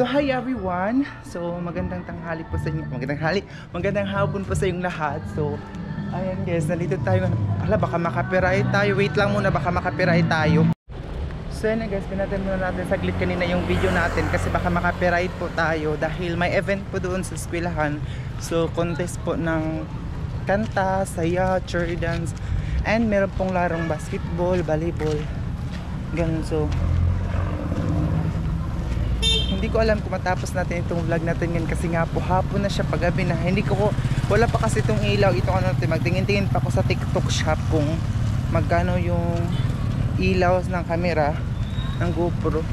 So hi everyone. So magandang tanghali po sa inyo. Magandang hapon po sa inyong lahat. So ayan guys, nandito tayo. Hala, baka makapiright tayo. Wait lang muna, baka makapiright tayo. So yan guys, pinatay muna natin saglit kanina yung video natin kasi baka makapiright po tayo dahil may event po doon sa eskwelahan. So contest po ng kanta, saya, cheer dance, and meron pong larong basketball, volleyball, ganun. So hindi ko alam kung matapos natin itong vlog natin ngayon kasi nga po hapon na siya, paggabi na. Wala pa kasi itong ilaw. Itong ano natin, magtingin-tingin pa ako sa TikTok shop kung magkano yung ilaw ng camera ng GoPro.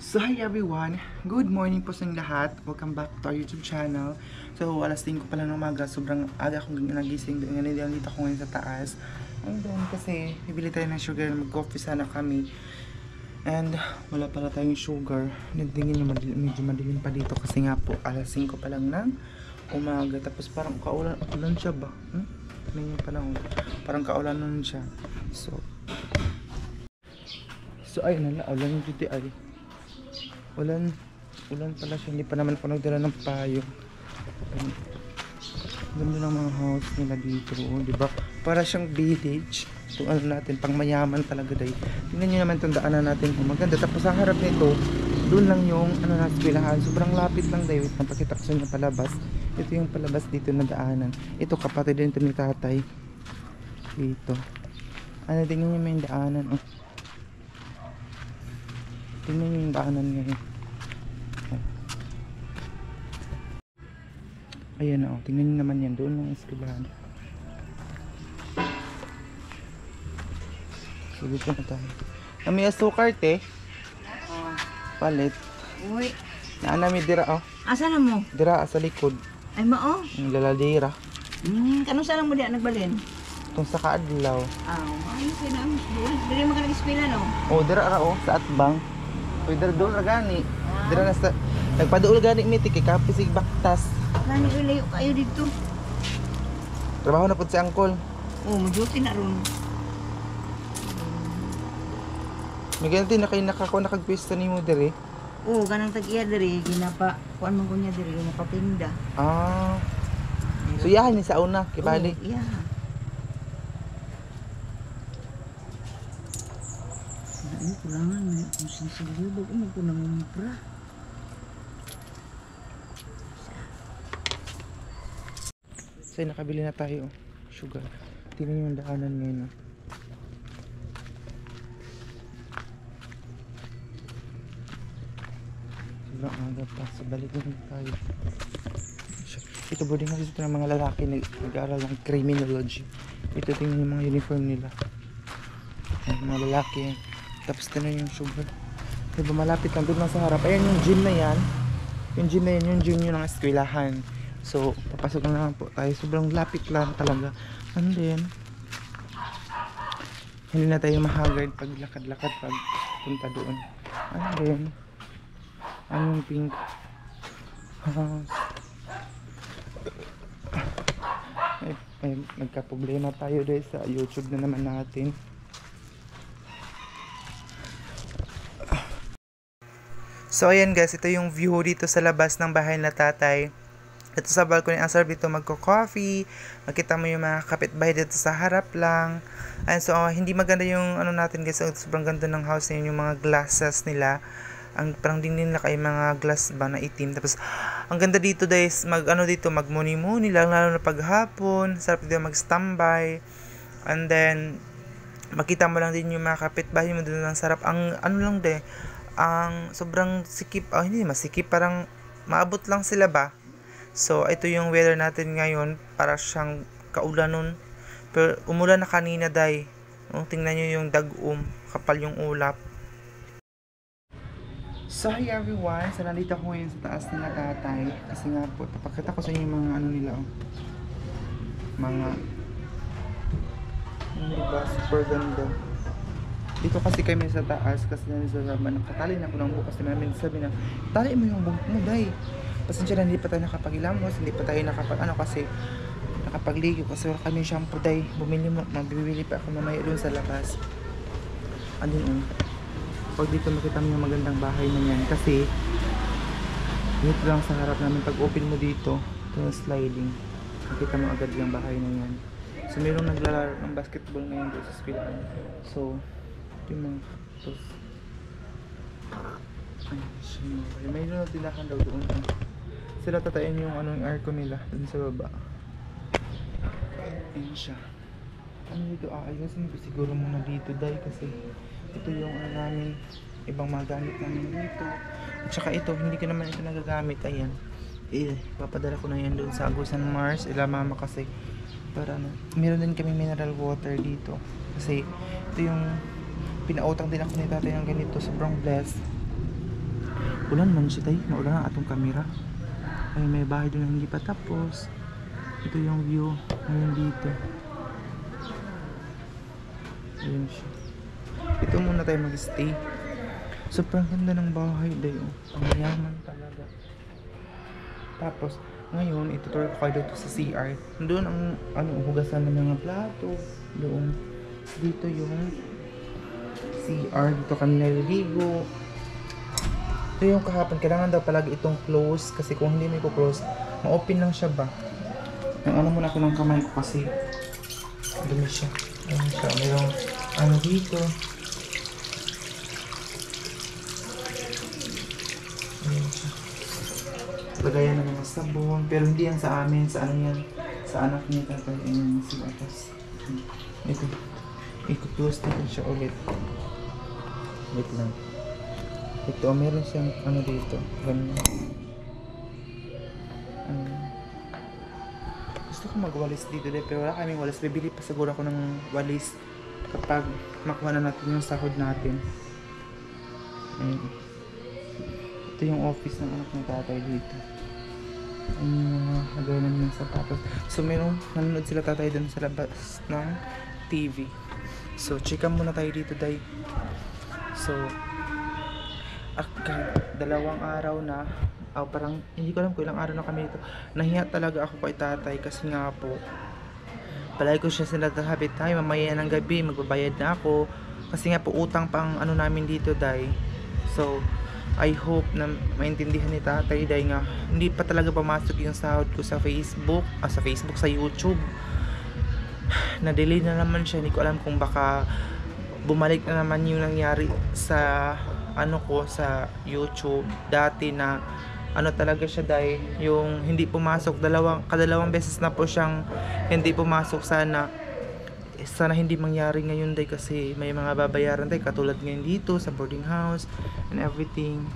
So hi everyone, good morning po sa inyong lahat. Welcome back to our YouTube channel. So alas 5 pa lang ng umaga, sobrang aga akong nagising. Dito ako ngayon sa taas. And then kasi bibili tayo ng sugar, mag-coffee sana kami. And wala pala tayong sugar. Nagtingin nyo, medyo madilim pa dito kasi nga po alas 5 pa lang ng umaga. Tapos parang kaulan siya ba? May panahon. Parang kaulanan siya. So ayun na, ulan yung GTI. Ulan pala siya. Hindi pa naman ako nagdala ng payo. Ganda ng mga house nila dito, diba? Para siyang village. Itong ano natin, pang mayaman talaga dahil. Tingnan nyo naman itong daanan natin kung maganda. Tapos ang harap nito, doon lang yung ano na eskwelahan. Sobrang lapit lang dahil. Napakita ko sa inyo palabas. Ito yung palabas dito na daanan. Ito kapatid din ito ni tatay. Dito. Ano, tingnan nyo may daanan. Oh. Tingnan nyo yung daanan ngayon. Ayan o, tingnan nyo naman yan. Doon lang eskwelahan. So dito na tayo. May asukar te. Palit. Uy. Naanami dira oh. Asa na mo? Dira sa likod. Ay mao. Yung laladira. Kanong saan mo diya nagbalin? Itong sa kaadlaw. Ayos ka na. Dili mo ka nag-eskwela no? Oh, dira ra oh sa atbang. Uy, dira doon ra gani. Dira na sa nagpaduol gani miti kay kapisig baktas. Gani ilayo kayo dito. Trabaho na pud si angkol. Oh, mo-duty na ron. May ganti na kayo nakagpista ni mo diri. Oh, ganang tag-iya diri ginapa kuan man kunya diri makatinda. So yahan ni sa una kibali. Oh, iya. Ano kulangan na kung sinsilubog mo ko nang umpra. So nakabili na tayo sugar. Tingnan yung daanan ngayon. Aga pa, so balik na tayo. Ito boarding house ito ng mga lalaki nag-aaral ng criminology. Ito tingnan yung mga uniform nila. Ayan, mga lalaki. Tapos tingnan yung sugar. Diba malapit lang doon lang sa harap. Ayan yung gym na yan. Yung gym na yan, yung gym yun ng eskwelahan. So papasok na lang po tayo. Sobrang lapit lang talaga. And then hindi na tayo mahagard pag lakad-lakad pag punta doon. And then anong pink ay nagka-problema tayo dahil sa YouTube na naman natin. So ayan guys, ito yung view dito sa labas ng bahay na tatay. Ito sa balcony, ang sarap dito magko-coffee. Makita mo yung mga kapitbahay dito sa harap lang. And so hindi maganda yung ano natin guys, sobrang ganda ng house niya, yung mga glasses nila. Ang parang din nila kay mga glass ba na itim. Tapos ang ganda dito guys, magmuni-muni lang lalo na paghapon. Sarap dito mag-standby. And then makita mo lang din yung mga kapitbahay mo doon, ang sarap. Ang ano lang ang sobrang sikip, hindi masikip, parang maabot lang sila ba. So ito yung weather natin ngayon, para siyang kaulanon. Pero umulan na kanina day. Tingnan nyo yung dagum, kapal yung ulap. So hi everyone, so nandito ako ngayon sa taas ng tatay kasi nga po, papakita ko sa inyo yung mga ano nila diba, super ganda. Dito kasi kami sa taas kasi nakatali na ako ng bukas na namin, sabi na tali mo yung buhok mo day. Pasensya na, hindi pa tayo nakapag-ilamos, hindi pa tayo kasi nakapagligo kasi wala kami shampoo day. Bibili pa ako mamaya doon sa labas. Ano yun? pag dito makita mo yung magandang bahay na yan kasi dito lang sa harap namin, pag open mo dito ito yung sliding, makita mo agad yung bahay na yan. So mayroong naglalaro ng basketball ngayon doon sa eskwelahan. So ito yung mga tapos mayroon na tindahan daw doon. Sila tatayin yung yung aircon nila dun sa baba. Ayun siya. Ano dito, ayusin ko siguro muna dito dahil kasi ito yung namin, ibang mga gamit namin dito. At saka ito, hindi ko naman ito nagagamit. Ayan, papadala ko na yan doon sa Agusan Mars, ila mama kasi para meron din kami mineral water dito kasi ito yung pinautang din ako ni tatay ng ganito, sobrang blessed. Ulan man siya tayo, maulan ang atong camera. Ay, may bahay doon na hindi pa tapos. Ito yung view ngayon dito. Ayun siya. Ito muna tayo mag-stay. Sobrang ganda ng bahay dayo. Ang yaman talaga. Tapos, ngayon, itutur ko kayo dito sa CR. Doon ang hugasan ng mga plato. Doon. Dito yung CR. Dito kami naliligo. Ito yung kahapon. Kailangan daw palagi itong close. Kasi kung hindi may close, ma-open lang siya ba? Ang muna ako ng kamay ko kasi dumi siya. Ayun siya. Mayroong dito. Ayun siya. Lagayan ng mga sabon. Pero hindi yan sa amin. Sa yan? Sa anak niya tatay. Ayun sila. Tapos ito. I-close natin siya ulit. Wait lang. Ito. Meron siyang dito. Ganyan. Gusto ko magwalis dito pero wala kaming walis. Bibili pa siguro ako ng walis kapag makuha na natin yung sahod natin. Ayun. Ito yung office ng anak ng tatay dito. Ayun yung mga haganan ng sapatos. So nanonood sila tatay dun sa labas ng TV. So chika muna tayo dito day. So dalawang araw na parang hindi ko alam kung ilang araw na kami dito. Nahiya talaga ako kay tatay kasi nga po palagi ko siya sinatahabit, ay mamaya ng gabi magbabayad na ako kasi nga po utang pang namin dito day. So I hope na maintindihan ni tatay dahil nga hindi pa talaga pumasok yung sahod ko sa Facebook, sa YouTube. Na-delay na naman siya, hindi ko alam kung baka bumalik na naman yung nangyari sa sa YouTube dati na talaga siya dahil yung hindi pumasok kadalawang beses na po siyang hindi pumasok. Sana hindi mangyari ngayon dahil kasi may mga babayaran tayo katulad ngayon dito sa boarding house and everything,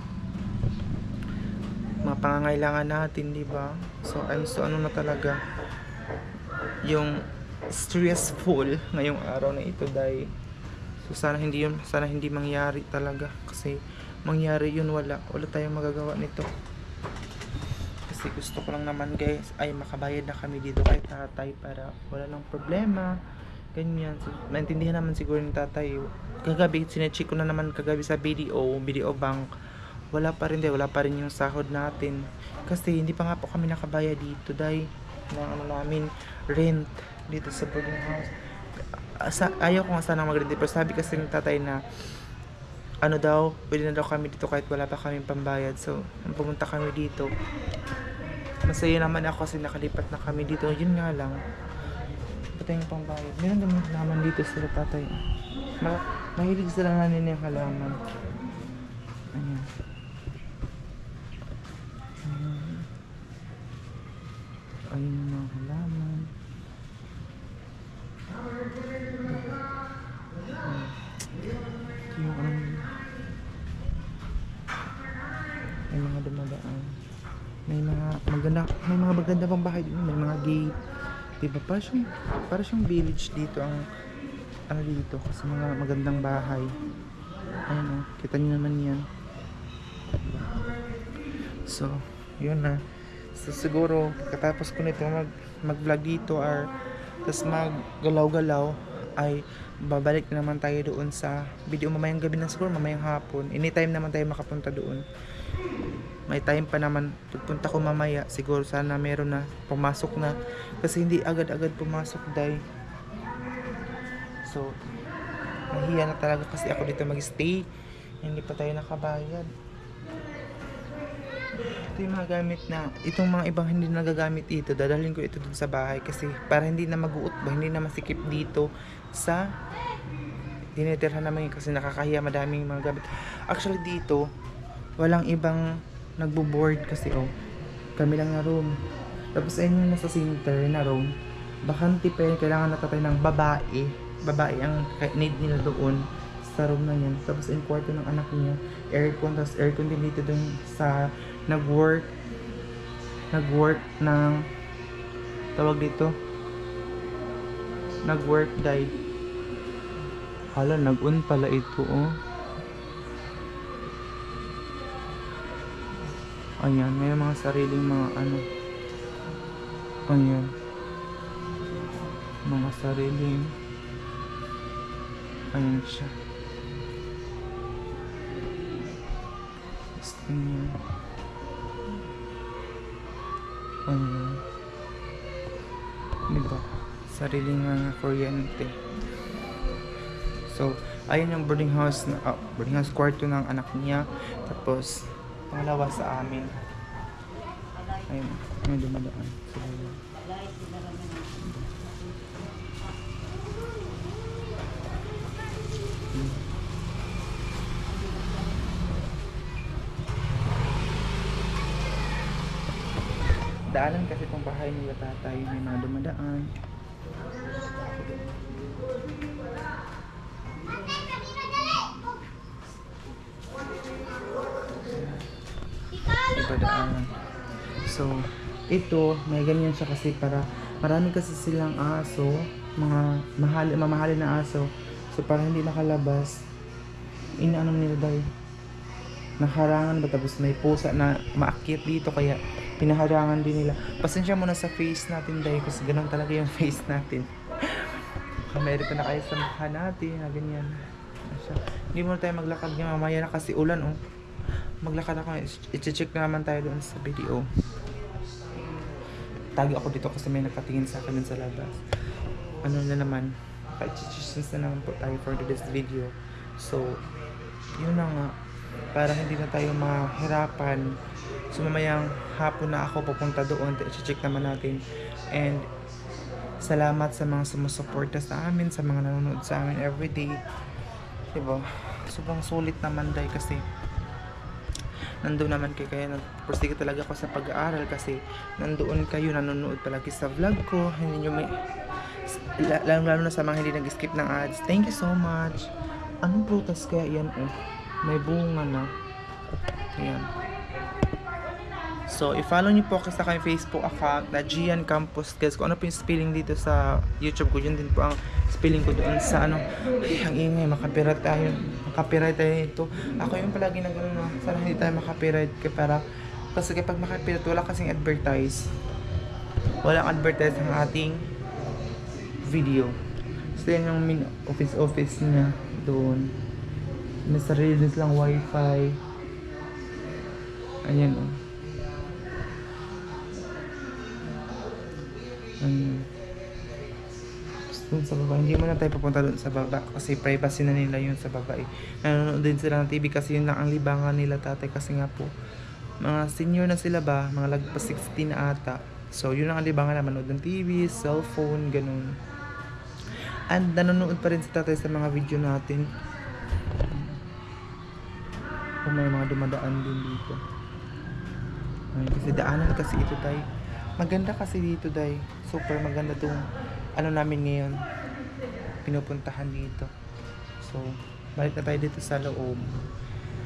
mga pangangailangan natin, di ba? So I'm so na talaga yung stressful ngayong araw na ito dahil so sana hindi mangyari talaga kasi mangyari yun wala tayong magagawa nito. Kasi gusto ko lang naman guys ay makabayad na kami dito kay tatay para wala lang problema. Ganyan. So, naintindihan naman siguro ni tatay. Kagabi, sinecheck ko na naman kagabi sa BDO bank. Wala pa rin yung sahod natin. Kasi hindi pa nga po kami nakabayad dito dahil ng namin rent dito sa boarding house. Ayaw ko nga sana mag-rent pero sabi kasi ni tatay na pwede na daw kami dito kahit wala pa kami pambayad. So, pumunta kami dito. Masaya naman ako kasi nakalipat na kami dito. Yun nga lang. Ba't yung pambayad? Meron naman dito sila tatay. Mahilig sila nanin yung halaman. Ayan. Ayun yung mga halaman. Yung may mga dumadaan. May mga maganda pang bahay dito, may mga gate. Diba? Para siyang village dito ang dito kasi mga magandang bahay. Ayun kita niyo naman yan. So, yun na. So, siguro, katapos ko nito mag-vlog dito tapos mag-galaw-galaw ay babalik na naman tayo doon sa video mamayang gabi na siguro, mamayang hapon. Anytime naman tayo makapunta doon. May time pa naman pupunta ko mamaya. Siguro sana meron na pumasok na kasi hindi agad-agad pumasok dahil. So, nahiya na talaga kasi ako dito mag-stay. Hindi pa tayo nakabayad. Ito yung mga gamit na, itong mga ibang hindi nagagamit dito, dadalhin ko ito dun sa bahay kasi para hindi na mag-uot ba, hindi na masikip dito sa tinitirhan namin kasi nakakahiya, madaming mga gamit. Actually dito, walang ibang nagbo-board kasi kami lang na room. Tapos ayun yung nasa center na room, bakante pa yun, kailangan natatay ng babae ang need nila doon sa room na yan. Tapos yung kwarto ng anak niya, aircon, tapos aircon din dito dun sa nag-work ng tawag dito, nag-work dahil hala, nag-on pala ito ayan, may mga sariling mga ayan, mga sariling ayan siya. Ayan. Ayan. Diba? Sariling mga kuryente. So, ayun yung boarding house kwarto ng anak niya. Tapos, pangalawa sa amin. Ayun, may dumadaan. So, daanan kasi itong bahay nila tatay, may mga dumadaan. Daanan. So, ito, may ganyan siya kasi para marami kasi silang aso, mga mamahalin na aso. So, para hindi makalabas, inaano nila dahil nakarangan ba, tapos may pusa na maakyat dito kaya pinaharangan din nila. Pasensya muna sa face natin dahil kasi ganun talaga yung face natin. Meron pa na kayo sa mukha natin na ganyan. Hindi muna tayo maglakad nga, mamaya na kasi ulan maglakad ako, i-check na naman tayo doon sa video. Tagi ako dito kasi may nakatingin sa akin dun sa labas. Ano na naman, pa-check na naman po tayo for this video. So, yun na nga, para hindi na tayo mahirapan. So mamayang hapon na ako pupunta doon, i-check naman natin. And salamat sa mga sumusuporta sa amin, sa mga nanonood sa amin everyday. Diba? Sobrang sulit naman dahil kasi nandoon naman kayo, kaya nag-pursige talaga ako sa pag-aaral kasi nandoon kayo, nanonood palagi sa vlog ko. Hindi nyo may lalo na sa mga hindi nag-skip ng ads. Thank you so much. Anong prutas kaya yan may bunga na. Ayan. So, i-follow niyo po ako sa aking Facebook account na Gian Campos. Guys, kung ano po yung spelling dito sa YouTube ko, yun din po ang spelling ko doon sa ang ingay, makapiright tayo ito. Ako yung palagi sana hindi tayo makapiright kasi kapag makapiright, wala kasing walang advertise ang ating video. So, yan yung office niya doon. May sarili din silang wifi. Ayan dun sa baba, hindi mo na tayo papunta dun sa baba kasi privacy na nila yun sa baba nanonood din sila ng TV kasi yun lang ang libangan nila tatay kasi nga po mga senior na sila ba, mga lagpas 60 na ata. So yun lang ang libangan na manood ng TV, cellphone, ganun. And nanonood pa rin si tatay sa mga video natin. Kung may mga dumadaan din dito. Kasi daanan kasi ito tayo. Maganda kasi dito day. Super maganda tong namin ngayon. Pinupuntahan dito. So, balik na tayo dito sa loob.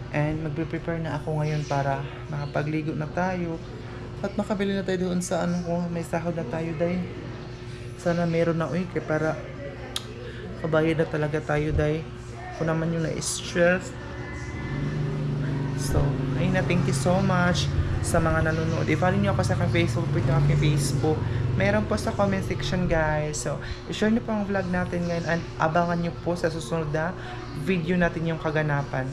And magpe-prepare na ako ngayon para makapagligo na tayo. At makabili na tayo doon sa kung may sahod na tayo day. Sana meron na kaya para kabayad na talaga tayo day. Kung naman yung na-stress. So, ayun na, thank you so much sa mga nanonood. I-follow nyo ako sa aking Facebook. Meron po sa comment section guys. So, i-share nyo po ang vlog natin ngayon and abangan nyo po sa susunod na video natin yung kaganapan.